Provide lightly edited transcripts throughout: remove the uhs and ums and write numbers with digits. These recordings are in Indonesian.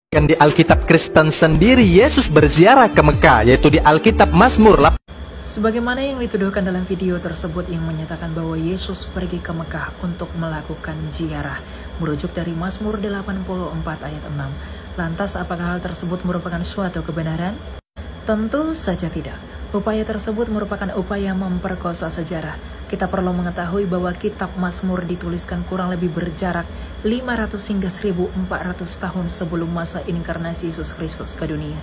Di Alkitab Kristen sendiri, Yesus berziarah ke Mekah, yaitu di Alkitab Mazmur. Sebagaimana yang dituduhkan dalam video tersebut yang menyatakan bahwa Yesus pergi ke Mekah untuk melakukan ziarah, merujuk dari Mazmur 84 ayat 6. Lantas apakah hal tersebut merupakan suatu kebenaran? Tentu saja tidak. Upaya tersebut merupakan upaya memperkosa sejarah. Kita perlu mengetahui bahwa kitab Mazmur dituliskan kurang lebih berjarak 500 hingga 1400 tahun sebelum masa inkarnasi Yesus Kristus ke dunia.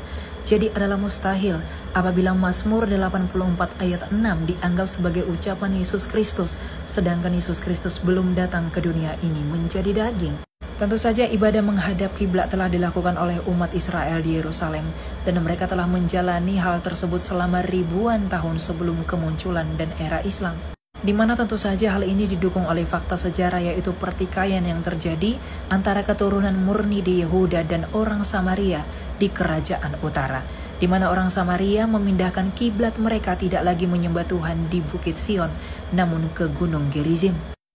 Jadi adalah mustahil apabila Mazmur 84 ayat 6 dianggap sebagai ucapan Yesus Kristus, sedangkan Yesus Kristus belum datang ke dunia ini menjadi daging. Tentu saja ibadah menghadap kiblat telah dilakukan oleh umat Israel di Yerusalem, dan mereka telah menjalani hal tersebut selama ribuan tahun sebelum kemunculan dan era Islam. Di mana tentu saja hal ini didukung oleh fakta sejarah, yaitu pertikaian yang terjadi antara keturunan murni di Yehuda dan orang Samaria di Kerajaan Utara, di mana orang Samaria memindahkan kiblat mereka tidak lagi menyembah Tuhan di Bukit Sion, namun ke Gunung Gerizim.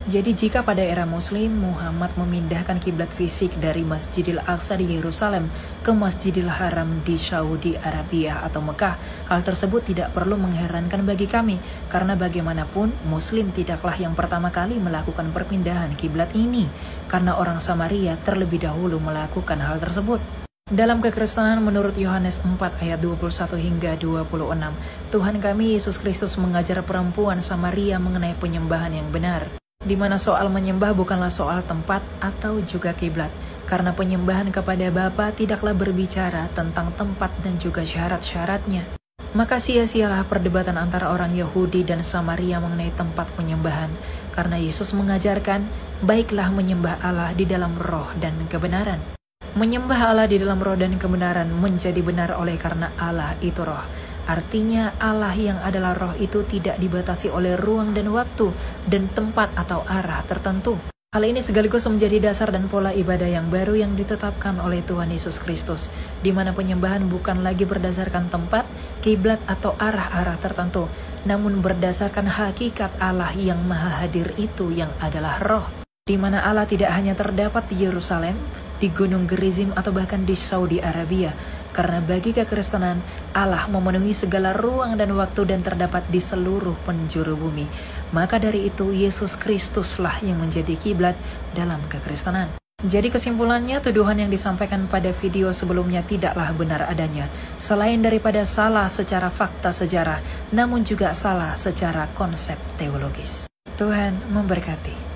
Jadi jika pada era Muslim, Muhammad memindahkan kiblat fisik dari Masjidil Aqsa di Yerusalem ke Masjidil Haram di Saudi Arabia atau Mekah, hal tersebut tidak perlu mengherankan bagi kami, karena bagaimanapun Muslim tidaklah yang pertama kali melakukan perpindahan kiblat ini, karena orang Samaria terlebih dahulu melakukan hal tersebut. Dalam kekristenan menurut Yohanes 4 ayat 21 hingga 26, Tuhan kami Yesus Kristus mengajar perempuan Samaria mengenai penyembahan yang benar, di mana soal menyembah bukanlah soal tempat atau juga kiblat, karena penyembahan kepada Bapa tidaklah berbicara tentang tempat dan juga syarat-syaratnya. Maka sia-sialah perdebatan antara orang Yahudi dan Samaria mengenai tempat penyembahan, karena Yesus mengajarkan, baiklah menyembah Allah di dalam roh dan kebenaran. Menyembah Allah di dalam roh dan kebenaran menjadi benar oleh karena Allah itu roh. Artinya Allah yang adalah roh itu tidak dibatasi oleh ruang dan waktu dan tempat atau arah tertentu. Hal ini sekaligus menjadi dasar dan pola ibadah yang baru yang ditetapkan oleh Tuhan Yesus Kristus, di mana penyembahan bukan lagi berdasarkan tempat, kiblat atau arah-arah tertentu, namun berdasarkan hakikat Allah yang maha hadir itu yang adalah roh, di mana Allah tidak hanya terdapat di Yerusalem, di Gunung Gerizim atau bahkan di Saudi Arabia, karena bagi kekristenan, Allah memenuhi segala ruang dan waktu dan terdapat di seluruh penjuru bumi. Maka dari itu, Yesus Kristuslah yang menjadi kiblat dalam kekristenan. Jadi kesimpulannya, tuduhan yang disampaikan pada video sebelumnya tidaklah benar adanya, selain daripada salah secara fakta sejarah, namun juga salah secara konsep teologis. Tuhan memberkati.